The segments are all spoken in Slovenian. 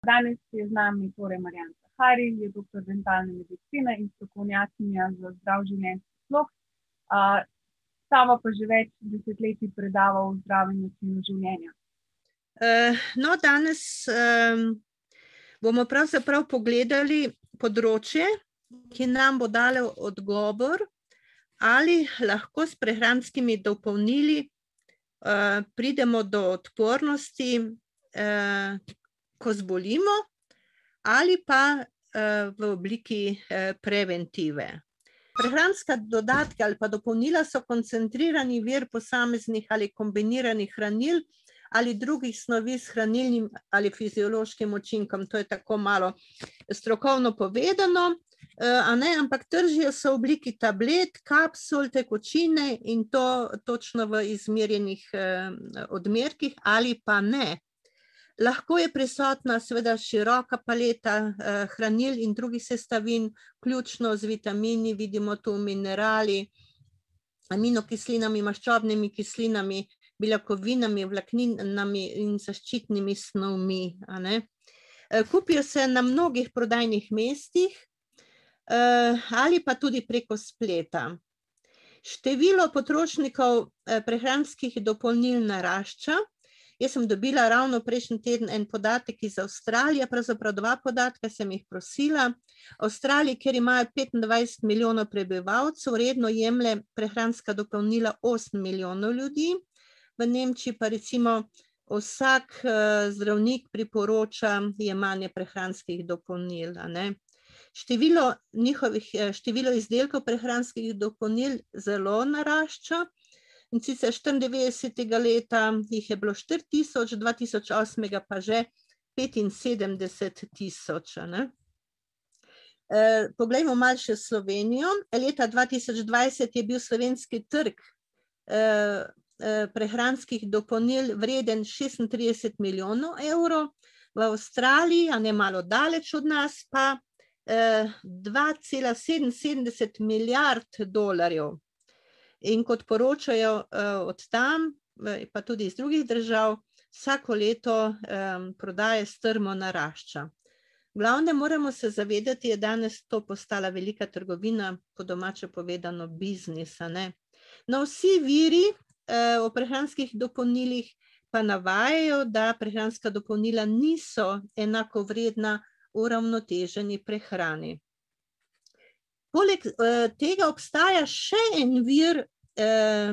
Danes je z nami torej Marjana Cahari, je doktor dentalne medicine in strokovnjakinja za zdrav življenjski slog. Sama pa že več desetletij predava o zdravem načinu življenja. No, danes bomo pravzaprav pogledali področje, ki nam bo dalo odgovor, ali lahko s prehranskimi dopolnili pridemo do odpornosti, ko zbolimo, ali pa v obliki preventive. Prehranska dodatka ali pa dopolnila so koncentrirani vir posameznih ali kombiniranih hranil ali drugih snovi s hranilnim ali fiziološkim učinkom. To je tako malo strokovno povedano, ampak tržijo se v obliki tablet, kapsul, tekočine in to točno v izmerjenih odmerkih ali pa ne. Lahko je prisotna seveda široka paleta hranil in drugih sestavin, vključno z vitamini, vidimo tu minerali, aminokislinami, maščobnimi kislinami, beljakovinami, vlakninami in zaščitnimi snovmi. Kupijo se na mnogih prodajnih mestih ali pa tudi preko spleta. Število potrošnikov prehranskih dopolnil narašča. Jaz sem dobila ravno prejšnji teden en podatek iz Avstralije, pravzaprav dva podatka sem jih prosila. Avstraliji, kjer imajo 25 milijonov prebivalcev, redno jemlje prehranska dopolnila 8 milijonov ljudi. V Nemčiji pa recimo vsak zdravnik priporoča jemanje prehranskih dopolnil. Število izdelkov prehranskih dopolnil zelo narašča. In sicer 94. leta jih je bilo 4000, 2008. pa že 75 000. Poglejmo malo še Slovenijo. Leta 2020 je bil slovenski trg prehranskih dopolnil vreden 36 milijonov evrov, v Avstraliji, a ne malo daleč od nas, pa 2,77 milijard dolarjev. In kot poročajo od tam, pa tudi iz drugih držav, vsako leto prodaje strmo narašča. V glavnem moramo se zavedati, je danes to postala velika trgovina, po domače povedano biznis. No, vsi viri o prehranskih dopolnilih pa navajajo, da prehranska dopolnila niso enakovredna uravnoteženi prehrani. Poleg tega obstaja še en vir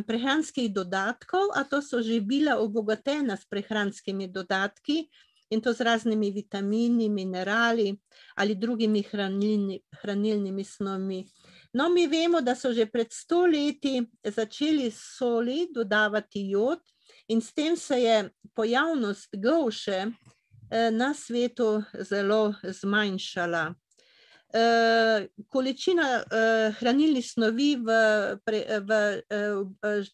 prehranskih dodatkov, a to so živila obogatena s prehranskimi dodatki, in to z raznimi vitamini, minerali ali drugimi hranilnimi snovmi. No, mi vemo, da so že pred 100 leti začeli soli dodavati jod in s tem se je pojavnost golše na svetu zelo zmanjšala. Količina hranilnih snovi v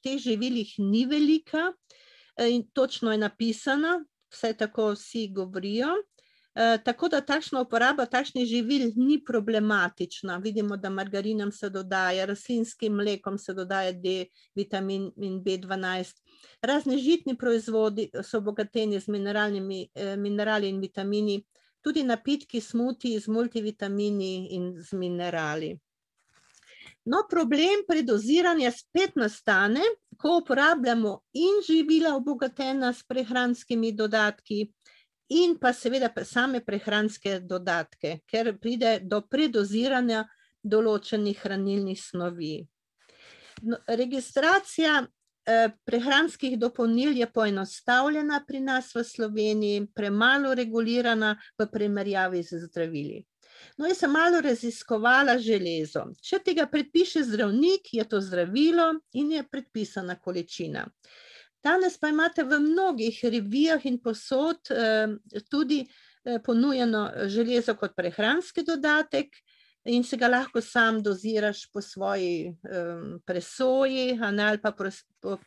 teh živilih ni velika in točno je napisana, vsaj tako vsi govorijo, tako da takšna uporaba takšnih živil ni problematična. Vidimo, da margarinam se dodaja, rastlinskim mlekom se dodaja D, vitamin in B12. Razni žitni proizvodi so obogateni z minerali in vitamini, tudi napitki, smutiji z multivitamini in z minerali. No, problem predoziranja spet nastane, ko uporabljamo in živila obogatena s prehranskimi dodatki in pa seveda same prehranske dodatke, ker pride do predoziranja določenih hranilnih snovi. Registracija prehranskih dopolnil je poenostavljena pri nas v Sloveniji, premalo regulirana v primerjavi z zdravili. No, jaz sem malo raziskovala železo. Če tega predpiše zdravnik, je to zdravilo in je predpisana količina. Danes pa imate v mnogih revijah in povsod tudi ponujeno železo kot prehranski dodatek, in se ga lahko sam doziraš po svoji presoji ali pa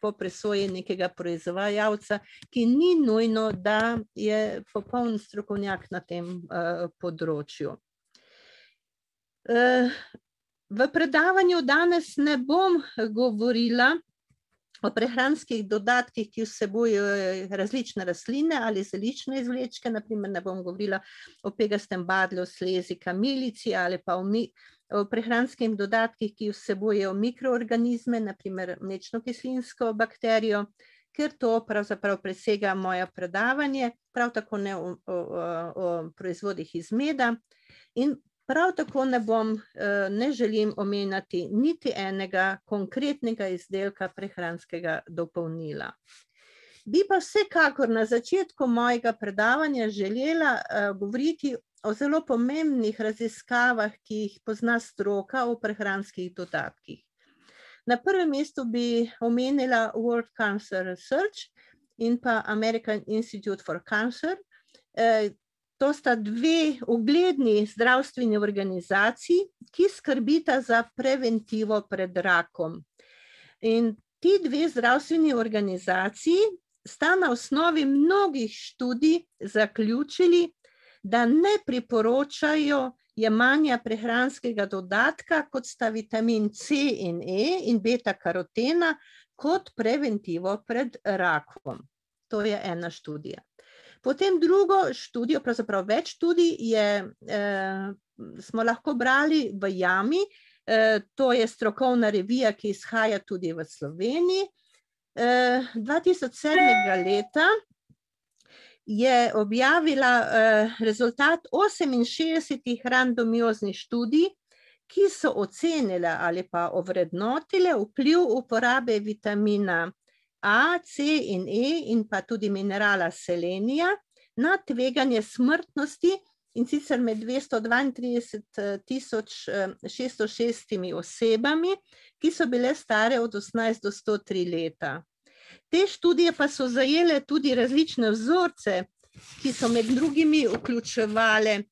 po presoji nekega proizvajalca, ki ni nujno, da je popoln strokovnjak na tem področju. V predavanju danes ne bom govorila o prehranskih dodatkih, ki vsebujejo različne rastline ali zelične izvlečke, naprimer ne bom govorila o pegastem badlju, slezi, kamilici ali pa o prehranskih dodatkih, ki vsebujejo mikroorganizme, naprimer mlečno-kislinsko bakterijo, ker to pravzaprav presega moje predavanje, prav tako ne o proizvodih iz meda in prav tako ne želim omenjati niti enega konkretnega izdelka prehranskega dopolnila. Bi pa vsekakor na začetku mojega predavanja želela govoriti o zelo pomembnih raziskavah, ki jih pozna stroka o prehranskih dodatkih. Na prvem mestu bi omenila World Cancer Research in pa American Institute for Cancer. To sta dve ugledni zdravstveni organizaciji, ki skrbita za preventivo pred rakom. In ti dve zdravstveni organizaciji sta na osnovi mnogih študij zaključili, da ne priporočajo jemanja prehranskega dodatka, kot sta vitamin C in E in beta-karotena, kot preventivo pred rakom. To je ena študija. Potem drugo študijo, pravzaprav več študij, smo lahko brali v Jami, to je strokovna revija, ki izhaja tudi v Sloveniji. 2007. leta je objavila rezultat 68 randomioznih študij, ki so ocenile ali pa ovrednotile vpliv uporabe vitamina A, C in E in pa tudi minerala selenija na tveganje smrtnosti in sicer med 232.606 osebami, ki so bile stare od 18 do 103 leta. Te študije pa so zajele tudi različne vzorce, ki so med drugimi vključevale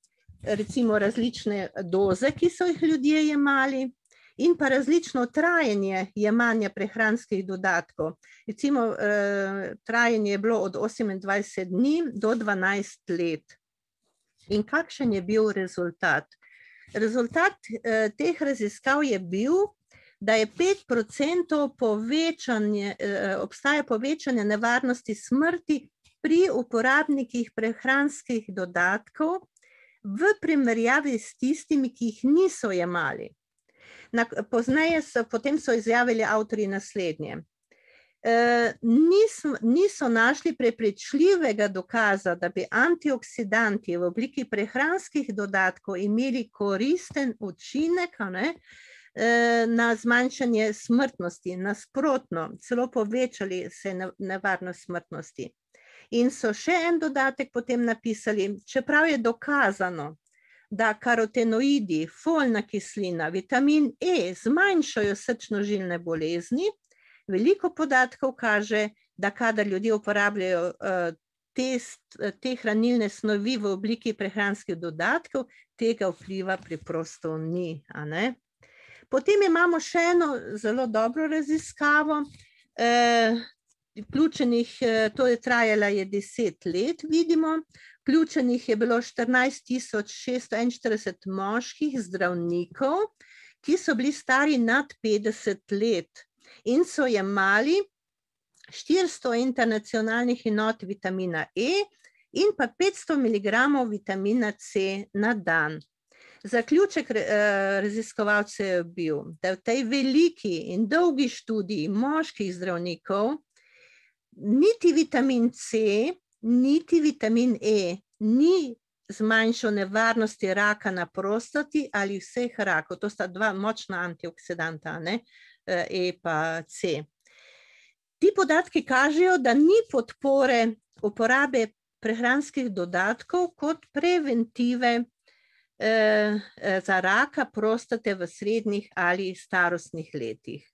recimo različne doze, ki so jih ljudje jemali, in pa različno trajanje jemanja prehranskih dodatkov. Recimo, trajanje je bilo od 28 dni do 12 let. In kakšen je bil rezultat? Rezultat teh raziskav je bil, da je 5% obstaja povečanje nevarnosti smrti pri uporabnikih prehranskih dodatkov v primerjavi s tistimi, ki jih niso jemali. Potem so izjavili avtorji naslednje. Niso našli prepričljivega dokaza, da bi antioksidanti v obliki prehranskih dodatkov imeli koristen učinek na zmanjšanje smrtnosti, nasprotno, celo povečali se nevarnost smrtnosti. In so še en dodatek potem napisali, čeprav je dokazano, da karotenoidi, folna kislina, vitamin E zmanjšajo srčno-žilne bolezni, veliko podatkov kaže, da kadar ljudje uporabljajo te hranilne snovi v obliki prehranskih dodatkov, tega vpliva preprosto ni. Potem imamo še eno zelo dobro raziskavo, to je trajala 10 let, vidimo. Vključenih je bilo 14.641 moških zdravnikov, ki so bili stari nad 50 let in so jemali 400 internacionalnih enot vitamina E in pa 500 mg vitamina C na dan. Zaključek raziskovalcev je bil, da v tej veliki in dolgi študiji moških zdravnikov niti vitamin C, niti vitamin E ni zmanjšal nevarnosti raka na prostati ali vseh rakov. To sta dva močna antioksidanta, E pa C. Ti podatki kažejo, da ni podpore uporabe prehranskih dodatkov kot preventive za raka prostate v srednjih ali starostnih letih.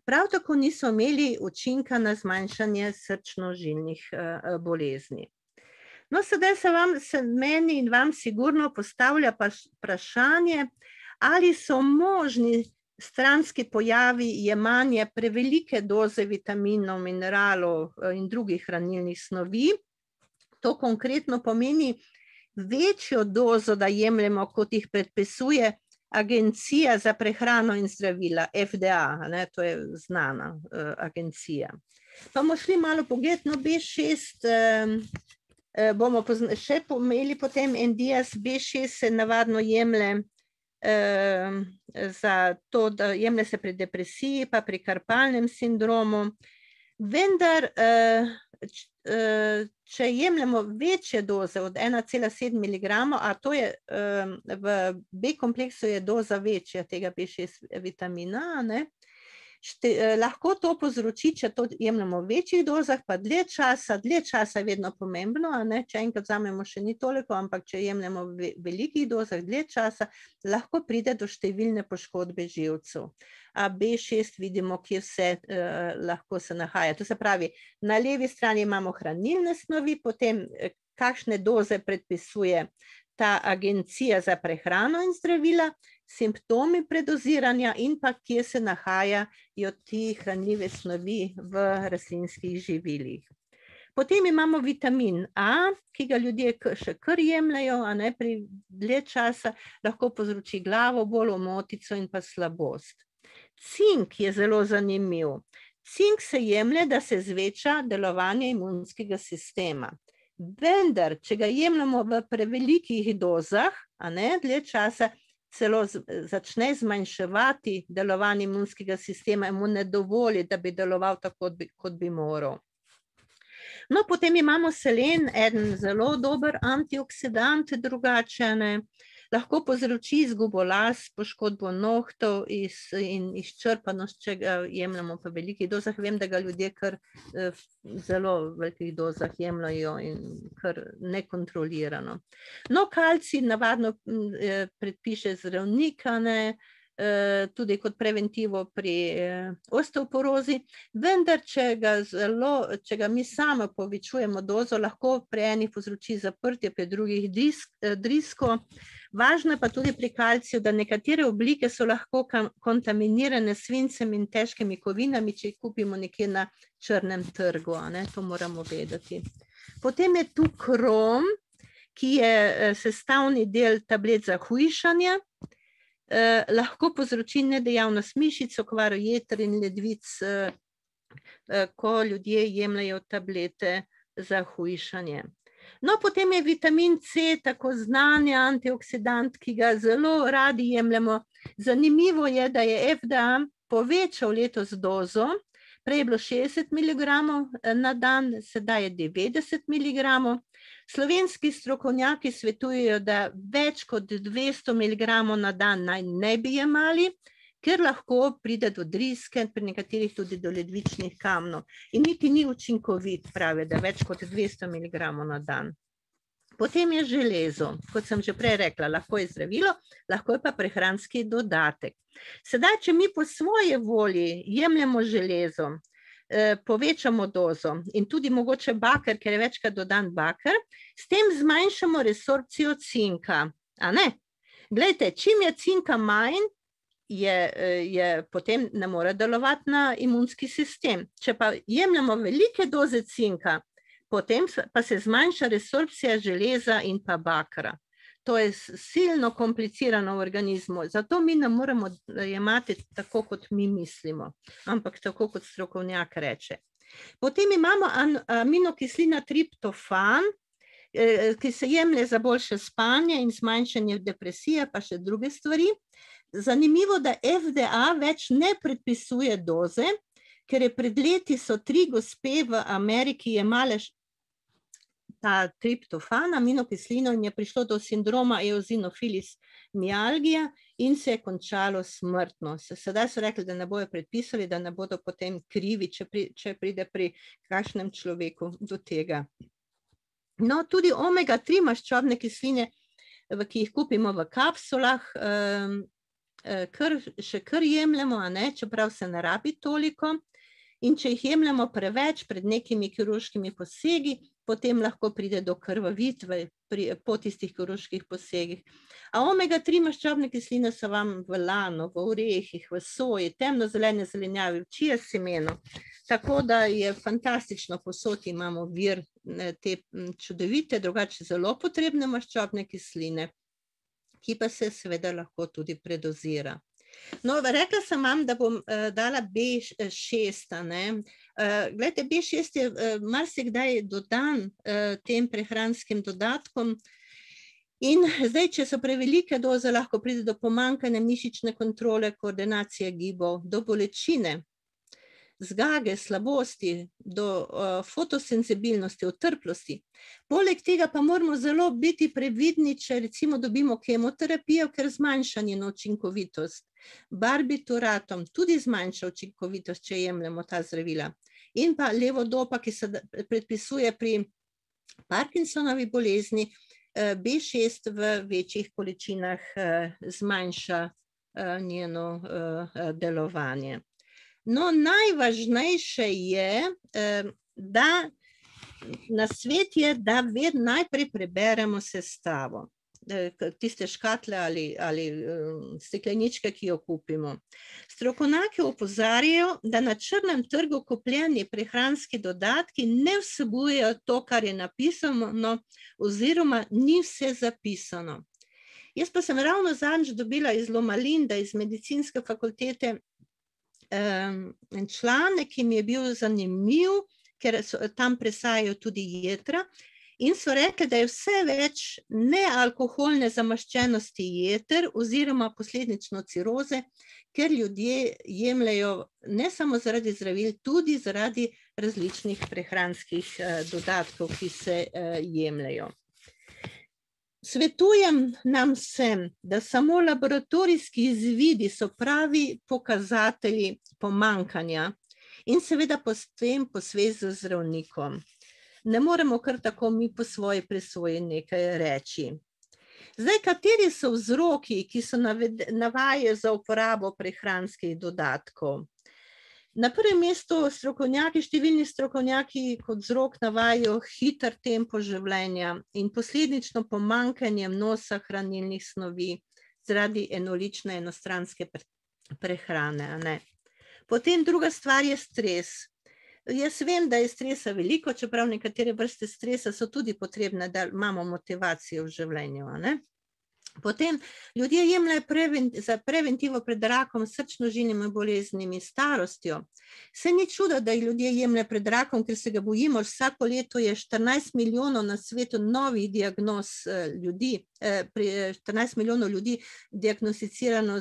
Prav tako niso imeli učinka na zmanjšanje srčno-žilnih bolezni. No, sedaj se meni in vam sigurno postavlja vprašanje, ali so možni stranski pojavi jemanja prevelike doze vitaminov, mineralov in drugih hranilnih snovi. To konkretno pomeni večjo dozo, da jemljemo, kot jih predpisuje Agencija za prehrano in zdravila, FDA, ne, to je znana agencija. Pa bomo šli malo pogledati, no B6 bomo še imeli potem NDIAS, B6 se navadno jemlje za to, da jemlje se pri depresiji, pa pri karpalnem sindromu, vendar če jemljemo večje doze od 1,7 mg, a to je v B kompleksu je doza večja tega B6 vitamina, ne? Lahko to povzroči, če to jemljemo v večjih dozah, pa dlje časa je vedno pomembno, ne? Če enkrat vzamemo še ni toliko, ampak če jemljemo v velikih dozah dlje časa, lahko pride do številne poškodbe živcev. A B6 vidimo, kje vse lahko se nahaja. To se pravi, na levi strani imamo hranilne snovi, potem kakšne doze predpisuje ta agencija za prehrano in zdravila, simptomi predoziranja in pa kje se nahajajo ti hranljive snovi v rastlinskih živilih. Potem imamo vitamin A, ki ga ljudje še kar jemljajo, a ne pri dlje časa, lahko povzroči glavobol, omotico in pa slabost. Cink je zelo zanimiv. Cink se jemlje, da se zveča delovanje imunskega sistema. Vendar, če ga jemljamo v prevelikih dozah, a ne, dlje časa, celo začne zmanjševati delovanje imunskega sistema, mu ne dovoli, da bi deloval tako, kot bi moral. No, potem imamo selen, eden zelo dober antioksidant, drugače, ne, lahko povzroči izgubo las, poškodbo nohtov in izčrpanost, če ga jemljamo po velikih dozah. Vem, da ga ljudje kar zelo velikih dozah jemljajo in kar nekontrolirano. No, kalcij navadno predpiše zdravnik, ne, tudi kot preventivo pri osteoporozi, vendar če ga mi sami povečujemo dozo, lahko pri enih povzroči zaprtje, pri drugih drisko. Važno je pa tudi pri kalciju, da nekatere oblike so lahko kontaminirane s svincem in težkimi kovinami, če jih kupimo nekje na črnem trgu, ne? To moramo vedeti. Potem je tu krom, ki je sestavni del tablet za hujšanje, lahko povzroči nedejavnost mišic, okvaro jeter in ledvic, ko ljudje jemljajo tablete za hujšanje. No, potem je vitamin C, tako znani antioksidant, ki ga zelo radi jemljemo. Zanimivo je, da je FDA povečal letos dozo, prej je bilo 60 mg na dan, sedaj je 90 mg. Slovenski strokovnjaki svetujejo, da več kot 200 mg na dan naj ne bi jemali, ker lahko pride do driske, pri nekaterih tudi do ledvičnih kamnov. In niti ni učinkovit, pravi, da več kot 200 mg na dan. Potem je železo, kot sem že prej rekla, lahko je zdravilo, lahko je pa prehranski dodatek. Sedaj, če mi po svoji volji jemljemo železo, povečamo dozo in tudi mogoče baker, ker je večkrat dodan baker, s tem zmanjšamo resorpcijo cinka, a ne? Glejte, čim je cinka manj, potem ne more delovati na imunski sistem. Če pa jemljamo velike doze cinka, potem pa se zmanjša resorpcija železa in pa bakra. To je silno komplicirano v organizmu, zato mi ne moremo jemati tako, kot mi mislimo, ampak tako, kot strokovnjak reče. Potem imamo aminokislina triptofan, ki se jemlje za boljše spanje in zmanjšanje depresije, pa še druge stvari. Zanimivo, da FDA več ne predpisuje doze, ker je pred leti so 3 gospe v Ameriki jemale ta triptofan, aminokislino, in je prišlo do sindroma eozinofilis mialgija in se je končalo smrtno. Sedaj so rekli, da ne bojo predpisali, da ne bodo potem krivi, če pride pri kakšnem človeku do tega. No, tudi omega-3 maščobne kisline, ki jih kupimo v kapsulah, še kar jemljemo, a ne, čeprav se ne rabi toliko. In če jih jemljemo preveč pred nekimi kirurškimi posegi, potem lahko pride do krvavitve po tistih kirurških posegih. A omega-3 maščobne kisline so vam v lanu, v orehih, v soji, temnozelene zelenjavi, v čija semenu. Tako da je fantastično, povsod imamo vir te čudovite, drugače zelo potrebne maščobne kisline. ki pa se seveda lahko tudi predozira. No, rekla sem vam, da bom dala B6, glejte, B6 je marsikdaj dodan tem prehranskim dodatkom in zdaj, če so prevelike doze, lahko pride do pomanjkanja mišične kontrole, koordinacije gibov, do bolečine, zgage, slabosti, do fotosenzibilnosti, otrplosti. Poleg tega pa moramo zelo biti previdni, če recimo dobimo kemoterapijo, ker zmanjša njeno učinkovitost. Barbituratom tudi zmanjša učinkovitost, če jemljemo ta zdravila. In pa levodopa, ki se predpisuje pri Parkinsonovi bolezni, B6 v večjih količinah zmanjša njeno delovanje. No, najvažnejše je, da nasvet je, da najprej preberemo sestavo. Tiste škatle ali stekleničke, ki jo kupimo. Strokovnjaki opozarjajo, da na črnem trgu kupljeni prehranski dodatki ne vsebujejo to, kar je napisano, oziroma ni vse zapisano. Jaz pa sem ravno zadnjič dobila iz Loma Linda, iz medicinske fakultete, en članek, ki mi je bil zanimiv, ker tam presajajo tudi jetra, in so rekli, da je vse več nealkoholne zamaščenosti jeter oziroma posledično ciroze, ker ljudje jemljajo ne samo zaradi zdravil, tudi zaradi različnih prehranskih dodatkov, ki se jemljajo. Svetujem nam vsem, da samo laboratorijski izvidi so pravi pokazatelji pomanjkanja in seveda potem posvet z zdravnikom. Ne moremo kar tako mi po svoji presoji nekaj reči. Zdaj, kateri so vzroki, ki so navajajo za uporabo prehranskih dodatkov? Na prvem mestu številni strokovnjaki kot vzrok navajajo hiter tempo življenja in posledično pomanjkanje vnosa hranilnih snovi zaradi enolične enostranske prehrane. Potem druga stvar je stres. Jaz vem, da je stresa veliko, čeprav nekatere vrste stresa so tudi potrebne, da imamo motivacijo v življenju. Potem ljudje jemljajo za preventivo pred rakom, srčno-žilnimi boleznimi, starostjo. Se ni čudo, da ljudje jemljajo pred rakom, ker se ga bojimo. Vsako leto je 14 milijonov na svetu novih diagnoz ljudi, 14 milijonov ljudi diagnosticirano,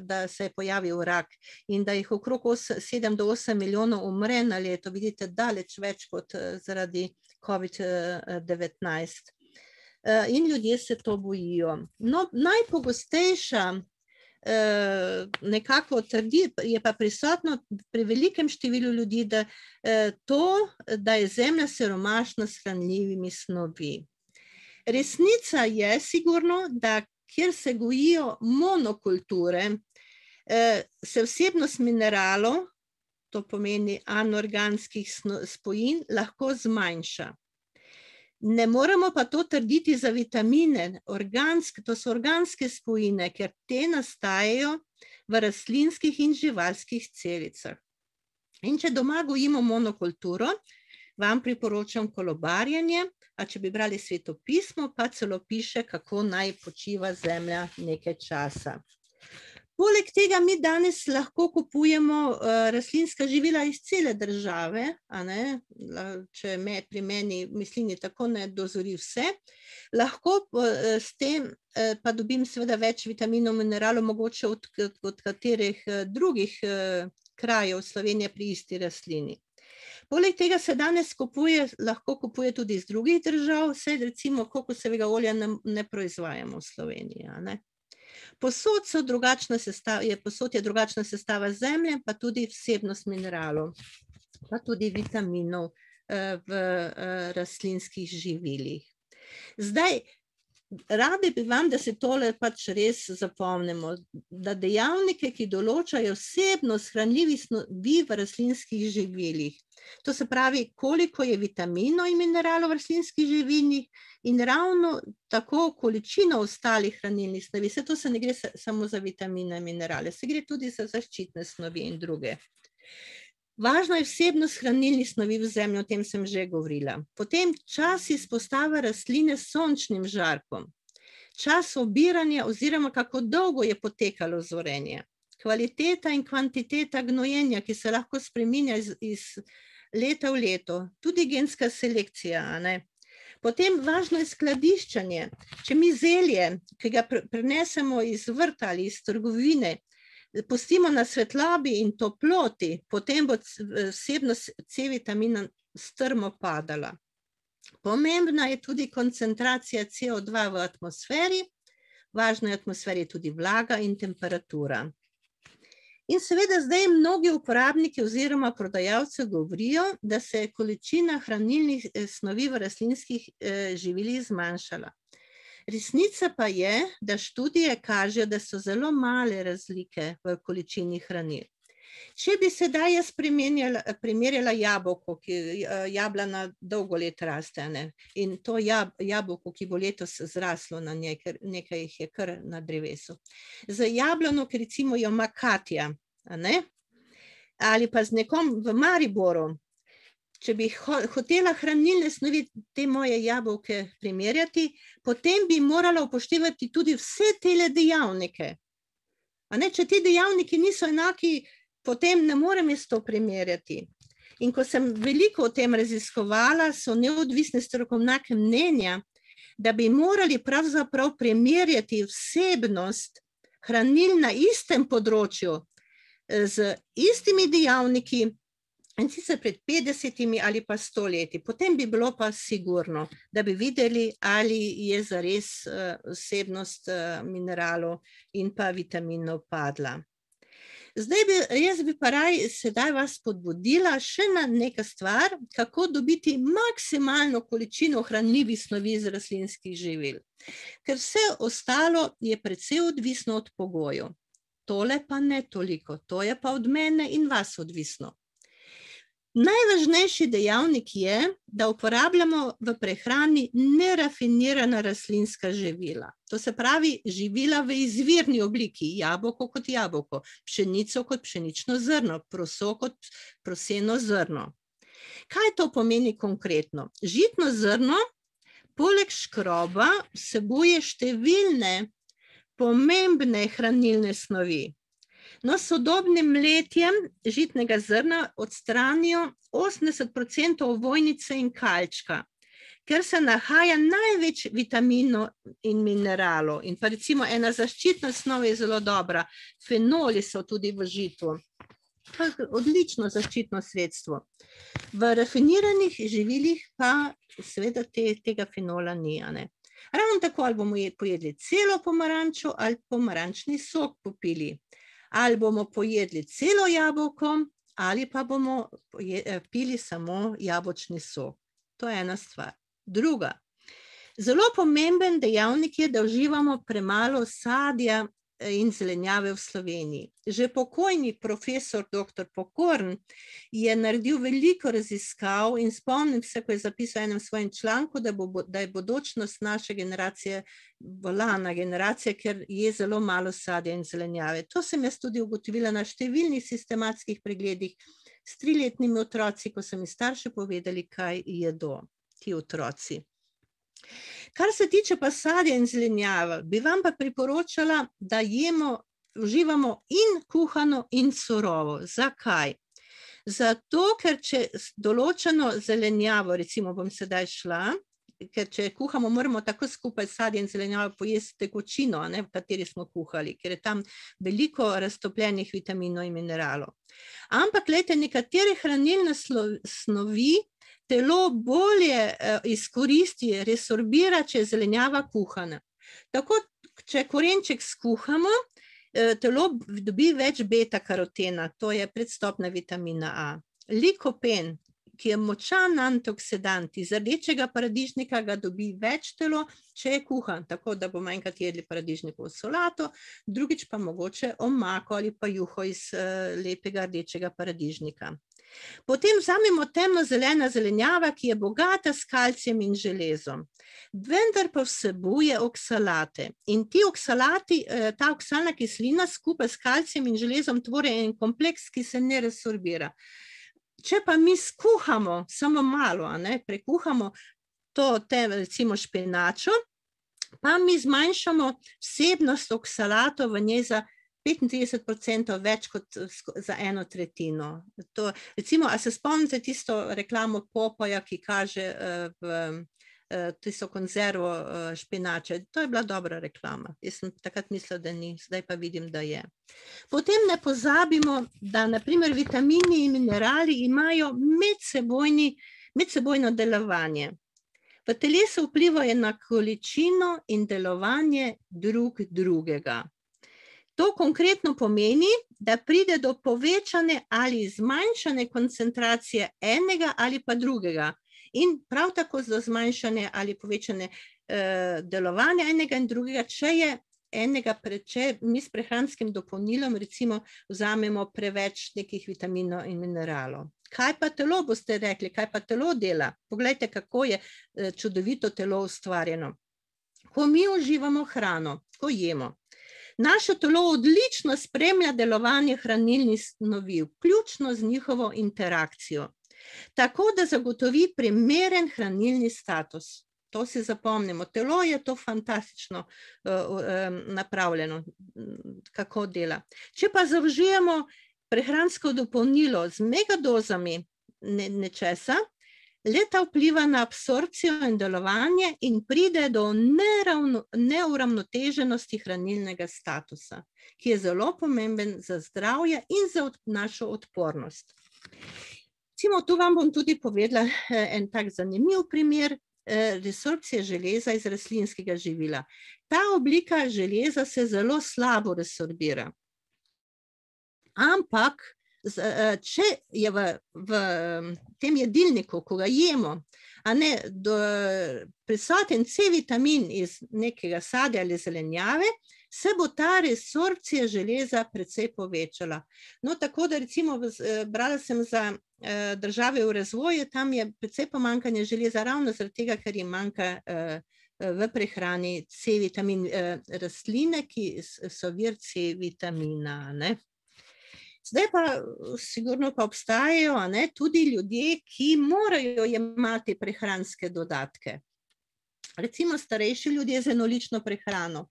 da se je pojavil rak in da jih okrog 7 do 8 milijonov umre na leto. Vidite, daleč več kot zaradi COVID-19. In ljudje se to bojijo. No, najpogostejša nekako je pa prisotno pri velikem številu ljudi, da je zemlja siromašna s hranljivimi snovi. Resnica je sigurno, da kjer se gojijo monokulture, se vsebnost mineralov, to pomeni anorganskih spojin, lahko zmanjša. Ne moremo pa to trditi za vitamine, to so organske spojine, ker te nastajajo v rastlinskih in živalskih celicah. In če doma gojimo monokulturo, vam priporočam kolobarjenje, a če bi brali Sveto pismo, pa celo piše, kako naj počiva zemlja nekaj časa. Poleg tega mi danes lahko kupujemo rastlinska živila iz cele države, če pri meni mislini tako ne dozori vse, lahko s tem pa dobim seveda več vitaminov, mineralov, mogoče od katerih drugih krajev Slovenije pri isti rastlini. Poleg tega se danes lahko kupuje tudi iz drugih držav, saj recimo kokosovega olja ne proizvajamo v Sloveniji. Posod je drugačna sestava zemlje, pa tudi vsebnost mineralov, pa tudi vitaminov v rastlinskih živilih. Zdaj, radi bi vam, da se tole pač res zapomnimo, da dejavnike, ki določajo vsebnost hranljivih snovi v rastlinskih živilih, to se pravi, koliko je vitaminov in mineralov v rastlinskih živilih in ravno tako količino ostalih hranilnih snovi. Vse to se ne gre samo za vitamine in minerale, se gre tudi za zaščitne snovi in druge. Važna je vsebnost hranilnih snovi v zemlji, o tem sem že govorila. Potem čas izpostava rastline s sončnim žarkom. čas obiranja oziroma kako dolgo je potekalo zorenje. Kvaliteta in kvantiteta gnojenja, ki se lahko spreminja iz leta v leto, tudi genska selekcija, a ne. Potem važno je skladiščenje. Če mi zelje, ki ga prenesemo iz vrta ali iz trgovine, pustimo na svetlobi in toploti, potem bo vsebnost C-vitamina strmo padala. Pomembna je tudi koncentracija CO2 v atmosferi, važno je v atmosferi tudi vlaga in temperatura. In seveda zdaj mnogi uporabniki oziroma prodajalci govorijo, da se je količina hranilnih snovi v rastlinskih živilih zmanjšala. Resnica pa je, da študije kažejo, da so zelo male razlike v količini hranil. Če bi sedaj jaz primerjala jabolko, ki jablana dolgo let raste, ne? In to jabolko, ki bo letos zraslo na njej, ker nekaj jih je kar na drevesu. Z jablano, ki recimo jo ima Katja, ne? Ali pa z nekom v Mariboru, če bi hotela hranilne snovi te moje jabolke primerjati, potem bi morala upoštevati tudi vse tele dejavnike. A ne? Če ti dejavniki niso enaki, potem ne morem jaz to primerjati. In ko sem veliko o tem raziskovala, so neodvisne strokovnjake mnenja, da bi morali pravzaprav primerjati vsebnost hranil na istem področju z istimi dejavniki, in sicer pred 50 ali pa 100 leti. Potem bi bilo pa sigurno, da bi videli, ali je zares vsebnost mineralov in pa vitaminov padla. Jaz bi pa sedaj vas spodbudila še na neka stvar, kako dobiti maksimalno količino hranljivih snovi iz rastlinskih živil. Ker vse ostalo je precej odvisno od pogojev. Tole pa ne toliko, to je pa od mene in vas odvisno. Najvažnejši dejavnik je, da uporabljamo v prehrani nerafinirana rastlinska živila. To se pravi živila v izvirni obliki, jabolko kot jabolko, pšenico kot pšenično zrno, proso kot proseno zrno. Kaj to pomeni konkretno? Žitno zrno poleg škroba vsebuje številne pomembne hranilne snovi. No, s sodobnim mletjem žitnega zrna odstranijo 80% ovojnice in kalčka, ker se nahaja največ vitaminov in mineralov. In pa recimo ena zaščitna snov je zelo dobra, fenoli so tudi v žitu. To je odlično zaščitno sredstvo. V rafiniranih živilih pa seveda tega fenola ni, a ne. Ravno tako ali bomo pojedli celo pomarančo ali pomarančni sok popili. Ali bomo pojedli celo jabolko, ali pa bomo pili samo jabolčni sok. To je ena stvar. Druga, zelo pomemben dejavnik je, da uživamo premalo sadja in zelenjave v Sloveniji. Že pokojni profesor dr. Pokorn je naredil veliko raziskav in spomnim se, ko je zapisal enem svojem članku, da je bodočnost naše generacije bolana generacija, ker je zelo malo sadja in zelenjave. To sem jaz tudi ugotovila na številnih sistematskih pregledih s 3-letnimi otroci, ko so mi starši povedali, kaj jedo ti otroci. Kar se tiče pa sadja in zelenjava, bi vam pa priporočala, da uživamo in kuhano in surovo. Zakaj? Zato, ker če določeno zelenjavo, recimo bom sedaj šla, ker če kuhamo, moramo tako skupaj sadje in zelenjavo pojesti tekočino, v kateri smo kuhali, ker je tam veliko raztopljenih vitaminov in mineralov. Ampak, glejte, nekatere hranilne snovi telo bolje izkoristi, resorbira, če je zelenjava kuhana. Tako, če korenček skuhamo, telo dobi več beta-karotena, to je predstopna vitamina A. Likopen, ki je močan antioksidant, iz rdečega paradižnika ga dobi več telo, če je kuhan, tako da bomo enkrat jedli paradižnikovo solato, drugič pa mogoče omako ali pa juho iz lepega rdečega paradižnika. Potem vzamemo temnozelena zelenjava, ki je bogata s kalcijem in železom, vendar pa vsebuje oksalate. In ti oksalati, ta oksalna kislina skupaj s kalcijem in železom tvori en kompleks, ki se ne resorbira. Če pa mi skuhamo, samo malo, prekuhamo to recimo špenačo, pa mi zmanjšamo vsebnost oksalatov v njej za 35% več kot za 1/3. To, recimo, a se spomnite tisto reklamo Popoja, ki kaže v tisto konzervo špinače? To je bila dobra reklama. Jaz sem takrat mislila, da ni, zdaj pa vidim, da je. Potem ne pozabimo, da na primer vitamini in minerali imajo medsebojno delovanje. V telesu vplivajo na količino in delovanje drugega. To konkretno pomeni, da pride do povečane ali zmanjšane koncentracije enega ali pa drugega in prav tako do zmanjšane ali povečane delovanja enega in drugega, če mi s prehranskim dopolnilom recimo vzamemo preveč nekih vitaminov in mineralov. Kaj pa telo, boste rekli, kaj pa telo dela? Poglejte, kako je čudovito telo ustvarjeno. Ko mi uživamo hrano, ko jemo, naše telo odlično spremlja delovanje hranilnih snovi, vključno z njihovo interakcijo, tako da zagotovi primeren hranilni status. To si zapomnimo. Telo je to fantastično napravljeno, kako dela. Če pa zaužijemo prehransko dopolnilo z megadozami nečesa, le-ta vpliva na absorpcijo in delovanje in pride do neuravnoteženosti hranilnega statusa, ki je zelo pomemben za zdravje in za našo odpornost. Recimo, tu vam bom tudi povedala en tak zanimiv primer resorpcije železa iz rastlinskega živila. Ta oblika železa se zelo slabo resorbira. Ampak, če je v tem jedilniku, ko ga jemo, prisoten C-vitamin iz nekega sadja ali zelenjave, se bo ta resorpcija železa precej povečala. No, tako da recimo brala sem za države v razvoju, tam je precej pomanjkanje železa ravno zaradi tega, ker jim manjka v prehrani C-vitamin, rastline, ki so vir C-vitamina, ne. Zdaj pa sigurno pa obstajajo tudi ljudje, ki morajo jemati prehranske dodatke. Recimo starejši ljudje z enolično prehrano,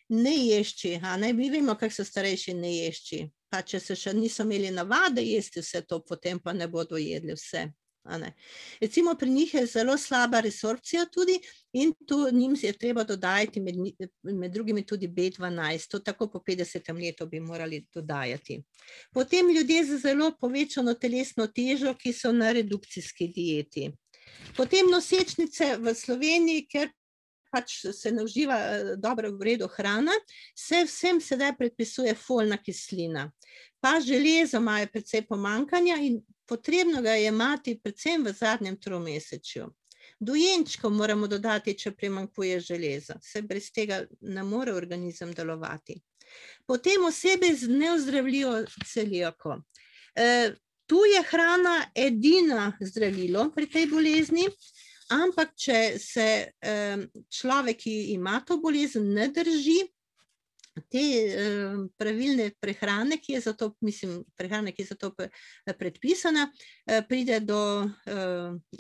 neješči, mi vemo, kako so starejši neješči, pa če se še niso imeli navade jesti vse to, potem pa ne bodo jedli vse. Recimo pri njih je zelo slaba resorpcija tudi in tu njim je treba dodajati med drugimi tudi B12, to tako po 50. letu bi morali dodajati. Potem ljudje z zelo povečano telesno težo, ki so na redukcijski dieti. Potem nosečnice v Sloveniji, ker pač se ne uživa dobro v redu hrana, se vsem sedaj predpisuje folna kislina. Pa železo imajo precej pomanjkanja in potrebno ga je jemati predvsem v zadnjem tromesečju. Dojenčkov moramo dodati, če primanjkuje železa, se brez tega ne more organizem delovati. Potem osebe z neozdravljivo celiako. Tu je hrana edina zdravilo pri tej bolezni, ampak če se človek, ki ima to bolezen, ne drži te pravilne prehrane, ki je za to, prehrane, ki je za to predpisana, pride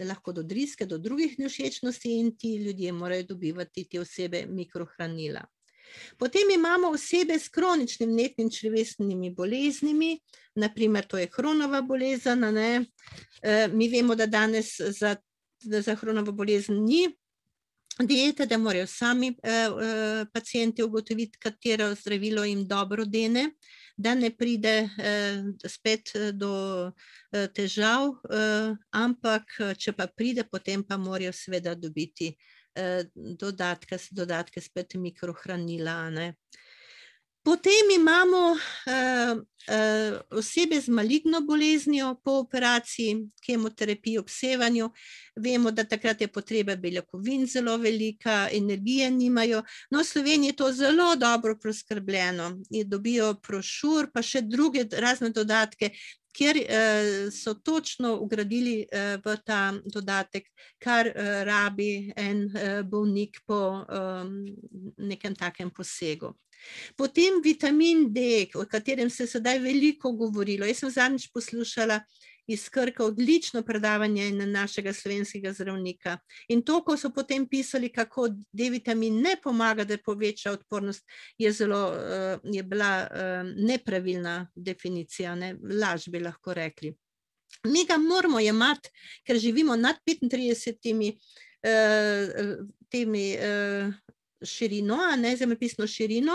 lahko do driske, do drugih nevšečnosti in ti ljudje morajo dobivati te osebe mikrohranila. Potem imamo osebe s kroničnim vnetnim črevesnimi boleznimi, naprimer to je Crohnova bolezen, mi vemo, da danes za Crohnovo bolezen ni diete, da morajo sami pacienti ugotoviti, katero zdravilo jim dobro dene, da ne pride spet do težav, ampak če pa pride, potem pa morajo seveda dobiti dodatke spet mikrohranila. Potem imamo osebe z maligno boleznijo po operaciji, kemoterapiji, obsevanju. Vemo, da takrat je potreba beljakovin zelo velika, energije nimajo. No, v Sloveniji je to zelo dobro preskrbljeno. Dobijo brošur, pa še druge razne dodatke, kjer so točno vgradili v ta dodatek, kar rabi en bolnik po nekem takem posegu. Potem vitamin D, o katerem se sedaj veliko govorilo. Jaz sem zadnjič poslušala iz Krka, odlično predavanje na našega slovenskega zdravnika. In to, ko so potem pisali, kako D-vitamin ne pomaga, da poveča odpornost, je bila nepravilna definicija, laž bi lahko rekli. Mi ga moramo jemati, ker živimo nad 35 temi širino, zemljepisno širino,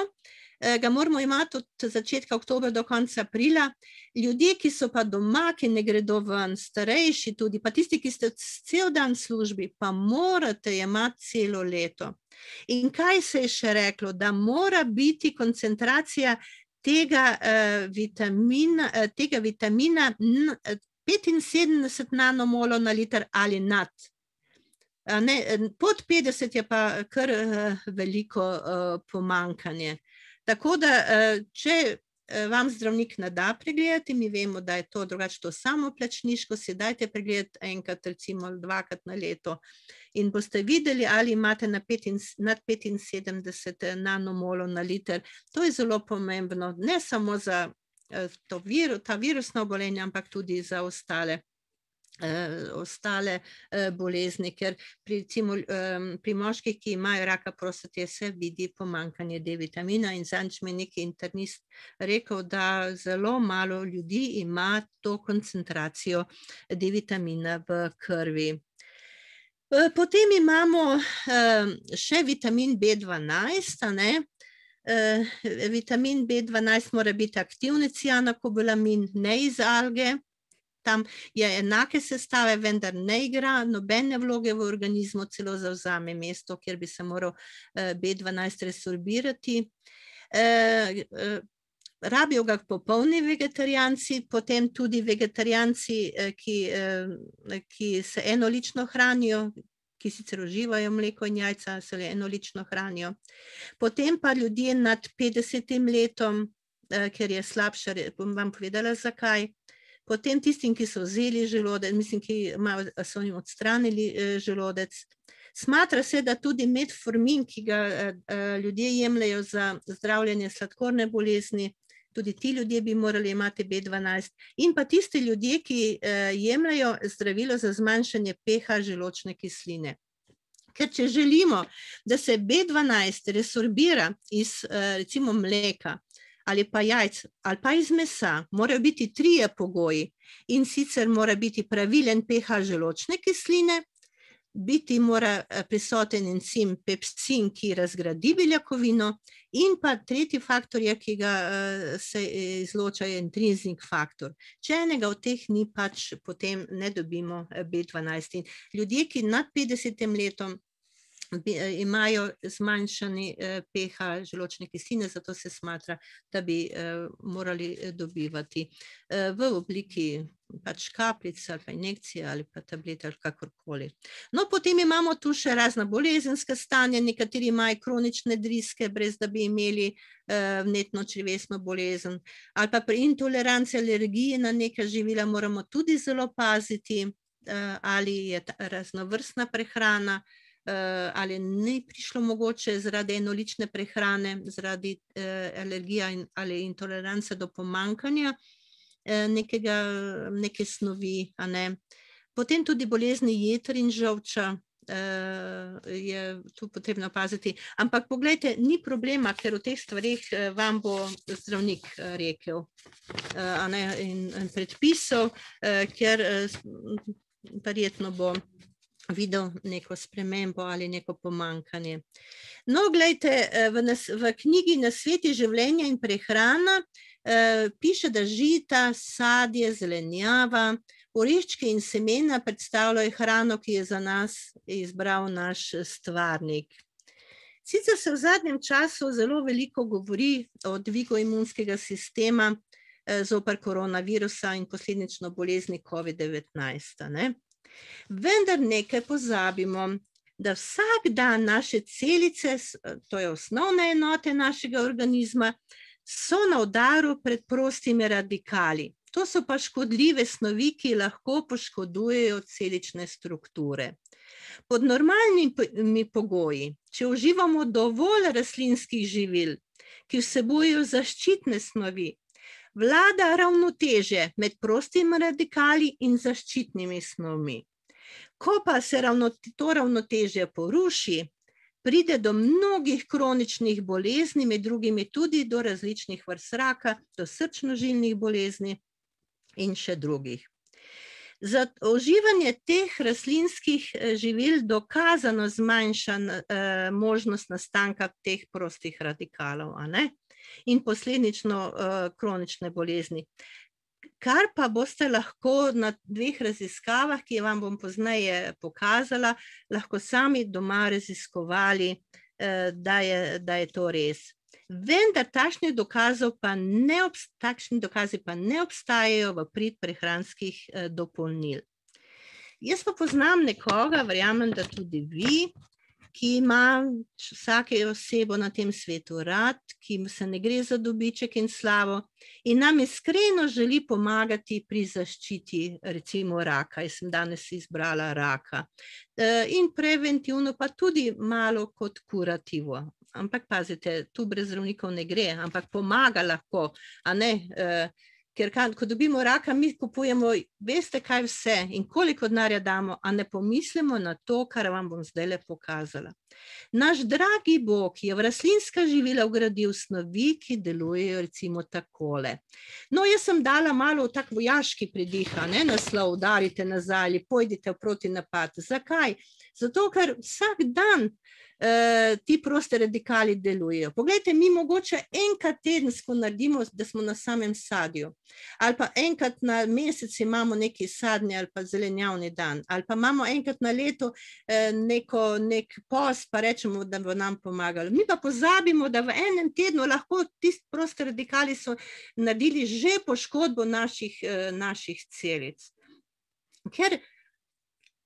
ga moramo imati od začetka oktobra do konca aprila. Ljudje, ki so pa doma, ki ne gredo ven, starejši tudi, pa tisti, ki ste cel dan v službi, pa morate jemati celo leto. In kaj se je še reklo? Da mora biti koncentracija tega vitamina 75 nanomolov na liter ali nad. Pod 50 je pa kar veliko pomanjkanje. Tako da, če vam zdravnik ne da pregledati, mi vemo, da je to drugače to samoplačniško, si dajte pregledati enkrat, recimo 2-krat na leto in boste videli, ali imate nad 75 nanomolov na liter. To je zelo pomembno, ne samo za ta virusna obolenja, ampak tudi za ostale bolezni, ker pri moških, ki imajo raka prostate, se vidi pomanjkanje D-vitamina in zadnjič mi je neki internist rekel, da zelo malo ljudi ima to koncentracijo D-vitamina v krvi. Potem imamo še vitamin B12, vitamin B12 mora biti aktivni cianokobalamin, ne iz alge. Tam je enake sestave, vendar ne igra nobene vloge v organizmu, celo zavzame mesto, kjer bi se moral B12 resorbirati. Rabijo ga popolni vegetarijanci, potem tudi vegetarijanci, ki se enolično hranijo, ki sicer uživajo mleko in jajca, se enolično hranijo. Potem pa ljudje nad 50 letom, ker je slabša, bom vam povedala zakaj. Potem tistim, ki so vzeli želodec, mislim, ki so jim odstranili želodec. Smatra se, da tudi metformin, ki ga ljudje jemljajo za zdravljenje sladkorne bolezni, tudi ti ljudje bi morali imati B12. In pa tisti ljudje, ki jemljajo zdravilo za zmanjšanje pH želodčne kisline. Ker če želimo, da se B12 resorbira iz recimo mleka, ali pa jajc, ali pa iz mesa, morajo biti 3 pogoji. In sicer mora biti pravilen pH želodčne kisline, biti mora prisoten encim pepsin, ki razgradi beljakovino, in pa tretji faktor je, ki ga se izloča, je intrinzik faktor. Če enega od teh ni, pač potem ne dobimo B12. In ljudje, ki nad 50 letom imajo zmanjšani pH želodčne kisline, zato se smatra, da bi morali dobivati v obliki pač kapljic ali pa injekcije ali pa tablete ali kakorkoli. No, potem imamo tu še razna bolezenska stanja, nekateri imajo kronične driske, brez da bi imeli vnetno črevesno bolezen, ali pa pri intoleranciji, alergiji na neka živila moramo tudi zelo paziti, ali je raznovrstna prehrana, ali ni prišlo mogoče zaradi enolične prehrane, zaradi alergija ali intolerance do pomanjkanja neke snovi. Potem tudi bolezni jeter in žolča je tu potrebno paziti. Ampak poglejte, ni problema, ker o teh stvarih vam bo zdravnik rekel in predpisal, ker verjetno bo videl neko spremembo ali neko pomanjkanje. No, gledajte, v knjigi Nasveti življenja in prehrana piše, da žita, sadje, zelenjava, oreščki in semena predstavljajo hrano, ki je za nas izbral naš stvarnik. Sicer se v zadnjem času zelo veliko govori o dvigu imunskega sistema zoper koronavirusa in posledično bolezni COVID-19, Vendar nekaj pozabimo, da vsak dan naše celice, to je osnovne enote našega organizma, so na udaru pred prostimi radikali. To so pa škodljive snovi, ki lahko poškodujejo celične strukture. Pod normalnimi pogoji, če uživamo dovolj rastlinskih živil, ki vsebujejo zaščitne snovi, Vlada ravnotežje med prostimi radikali in zaščitnimi snovmi. Ko pa se to ravnotežje poruši, pride do mnogih kroničnih bolezni, med drugimi tudi do različnih vrst raka, do srčno-žilnih bolezni in še drugih. Za uživanje teh rastlinskih živil dokazano zmanjša možnost nastanka teh prostih radikalov, a ne? In posledično kronične bolezni. Kar pa boste lahko na 2 raziskavah, ki vam bom pozneje pokazala, lahko sami doma raziskovali, da je to res. Vendar takšni dokazi pa ne obstajajo v prid prehranskih dopolnil. Jaz pa poznam nekoga, verjamem, da tudi vi, ki ima vsake osebo na tem svetu rad, ki se ne gre za dobiček in slavo in nam iskreno želi pomagati pri zaščiti recimo raka. Jaz sem danes izbrala raka. In preventivno pa tudi malo kot kurativo. Ampak pazite, tu brez zdravnikov ne gre, ampak pomaga lahko, a ne? Ker ko dobimo raka, mi kupujemo, veste kaj vse in koliko denarja damo, a ne pomislimo na to, kar vam bom zdajle pokazala. Naš dragi Bog je v rastlinska živila vgradil snovi, ki delujejo recimo takole. No, jaz sem dala malo tak vojaški pridih, ne, naslov, udarite nazaj ali pojdite v protinapad. Zakaj? Zato, ker vsak dan ti prosti radikali delujejo. Poglejte, mi mogoče enkrat tedensko naredimo, da smo na samem sadju. Ali pa enkrat na mesec imamo neki sadni ali pa zelenjavni dan. Ali pa imamo enkrat na leto nek post, pa rečemo, da bo nam pomagalo. Mi pa pozabimo, da v enem tednu lahko tisti prosti radikali so naredili že poškodbo naših celic. Ker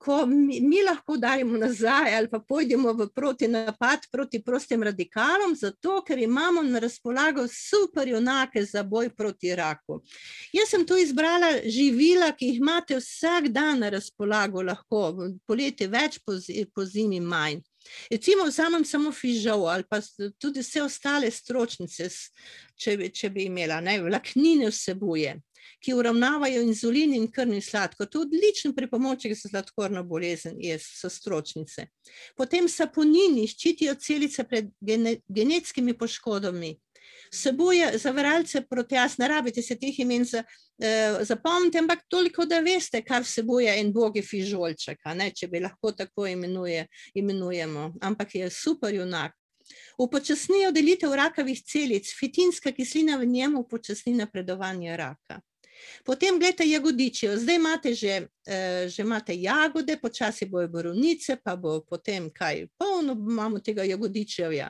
ko mi lahko dajemo nazaj ali pa pojdemo v protinapad proti prostim radikalom, zato ker imamo na razpolago super junake za boj proti raku. Jaz sem tu izbrala živila, ki jih imate vsak dan na razpolago lahko, poleti več, po zimi manj. Recimo vzamem samo fižol ali pa tudi vse ostale stročnice, če bi imela, ne, vlaknine vsebuje, ki uravnavajo inzulin in krvni sladkor. To je odličen pripomoček za sladkorno bolezen, so stročnice. Potem saponini ščitijo celice pred genetskimi poškodbami. Vsebuje zavaralce proteaz, ne rabite se teh imen zapomniti, ampak toliko, da veste, kar vsebuje en bogi fižolček, ne, če bi lahko tako imenujemo, ampak je super junak. Upočasnijo delitev rakavih celic, fitinska kislina v njemu upočasni napredovanje raka. Potem gledajte jagodičijo, zdaj imate že imate jagode, počasi bojo borovnice, pa bo potem kaj polno, imamo tega jagodičevja.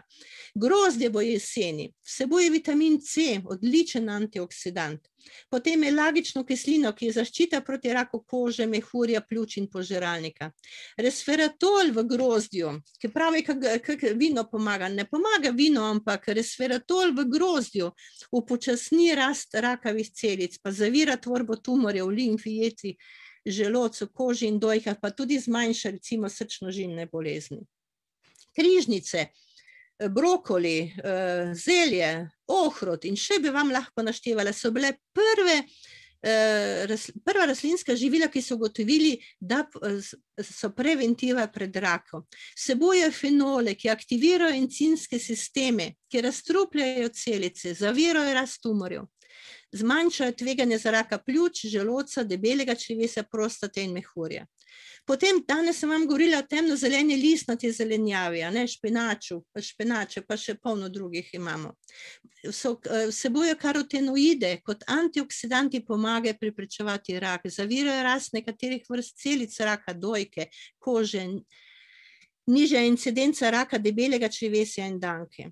Grozdje bo jeseni, vsebuje vitamin C, odličen antioksidant. Potem elagično kislino, ki je zaščita proti raku kože, mehurja, pljuč in požiralnika. Resveratrol v grozdju, ki pravi, kako vino pomaga. Ne pomaga vino, ampak resveratrol v grozdju upočasni rast rakavih celic, pa zavira tvorbo tumorjev v limfi, jetri, želodcu, koži in dojkah, pa tudi zmanjša recimo srčno-žilne bolezni. Križnice, brokoli, zelje, ohrovt in še bi vam lahko naštevala, so bile prva rastlinska živila, ki so ugotovili, da so preventiva pred rakom. Vsebujejo fenole, ki aktivirajo encimske sisteme, ki razstrupljajo celice, zavirajo rast tumorjev, zmanjšajo tveganje za raka pljuč, želodca, debelega črevesja, prostate in mehurja. Potem danes sem vam govorila o temnozeleni listnati zelenjavi, ne, špenače, pa še polno drugih imamo. Vsebujejo karotenoide, kot antioksidanti pomagajo preprečevati rak, zavirajo rast nekaterih vrst celic raka dojke, kože, nižja incidenca raka debelega črevesja in danke.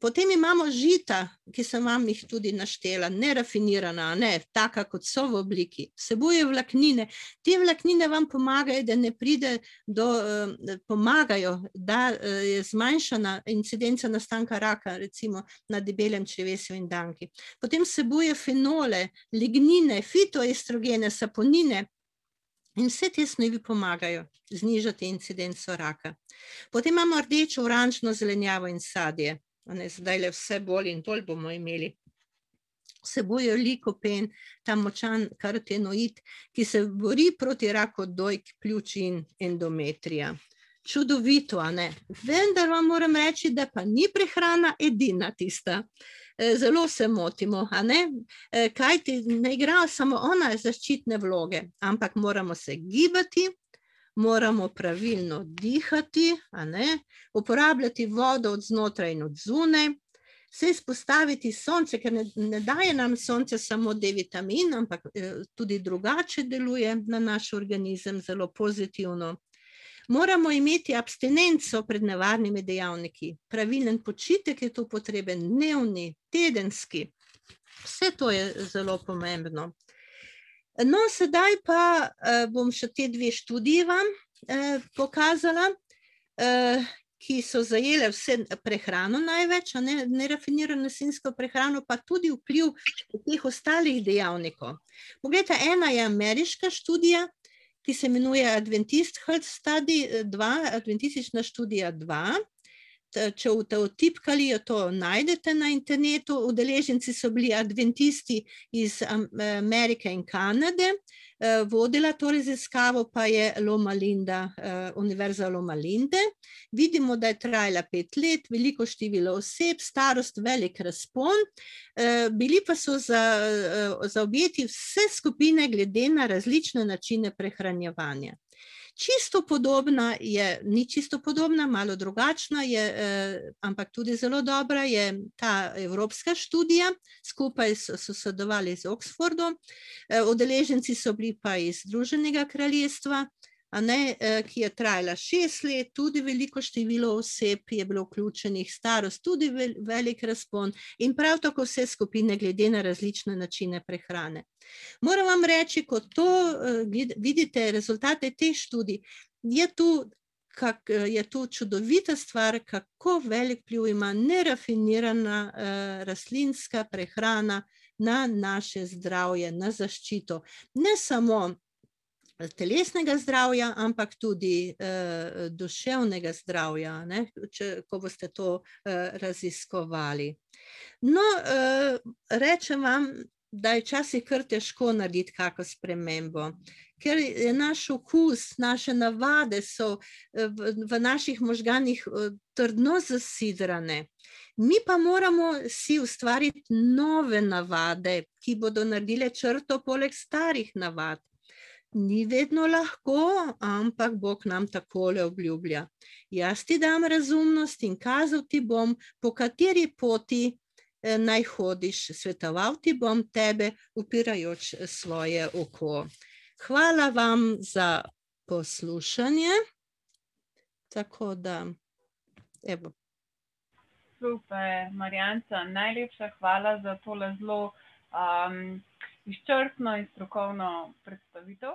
Potem imamo žita, ki sem vam jih tudi naštela, nerafinirana, ne, taka kot so v obliki. Vsebujejo vlaknine. Te vlaknine vam pomagajo, da ne pride pomagajo, da je zmanjšana incidenca nastanka raka, recimo na debelem črevesju in danki. Potem vsebujejo fenole, lignine, fitoestrogene, saponine in vse te snovi pomagajo znižati incidenco raka. Potem imamo rdečo, oranžno zelenjavo in sadje. Zdaj le vse bolj in bolj bomo imeli. vsebujejo likopen, ta močan karotenoid, ki se bori proti raku dojk, pljuč in endometrija. Čudovito, a ne? Vendar vam moram reči, da pa ni prehrana edina tista. Zelo se motimo, a ne? Kajti ne igra samo ona zaščitne vloge, ampak moramo se gibati, moramo pravilno dihati, a ne? Uporabljati vodo od znotraj in od zunaj, se izpostaviti sonce, ker ne daje nam sonce samo D-vitamin, ampak tudi drugače deluje na naš organizem, zelo pozitivno. Moramo imeti abstinenco pred nevarnimi dejavniki. Pravilen počitek je tu potreben, dnevni, tedenski. Vse to je zelo pomembno. No, sedaj pa bom še te dve študiji vam pokazala, ki so zajele vse prehrano največ, nerafinirano svinjsko prehrano, pa tudi vpliv teh ostalih dejavnikov. Poglejte, ena je ameriška študija, ki se imenuje Adventist Health Study 2, Adventistična študija 2. Če boste vtipkali, to najdete na internetu. Udeleženci so bili adventisti iz Amerike in Kanade. Vodila to raziskavo pa je Univerza Loma Linda. Vidimo, da je trajala 5 let, veliko število oseb, starost, velik razpon. Bili pa so zaobjeti vse skupine glede na različne načine prehranjevanja. Čisto podobna je, ni čisto podobna, malo drugačna je, ampak tudi zelo dobra je ta evropska študija, skupaj so sodelovali z Oxfordom, udeleženci so bili pa iz Združenega kraljestva, ki je trajala 6 let, tudi veliko število oseb je bilo vključenih, starost, tudi velik razpon in prav tako vse skupine glede na različne načine prehrane. Moram vam reči, ko to vidite rezultate teh študij, je tu čudovita stvar, kako velik vpliv ima nerafinirana rastlinska prehrana na naše zdravje, na zaščito. Ne samo telesnega zdravja, ampak tudi duševnega zdravja, ko boste to raziskovali. No, rečem vam, da je včasih kar težko narediti kako spremembo, ker je naš okus, naše navade so v naših možganih trdno zasidrane. Mi pa moramo si ustvariti nove navade, ki bodo naredile črto poleg starih navad. Ni vedno lahko, ampak Bog nam takole obljublja. Jaz ti dam razumnost in kazal ti bom, po kateri poti naj hodiš, svetoval ti bom tebe, upirajoč svoje oko. Hvala vam za poslušanje. Tako da, evo. Super, Marjanca, najlepša hvala za tole zelo izčrpno in strokovno predstavitev.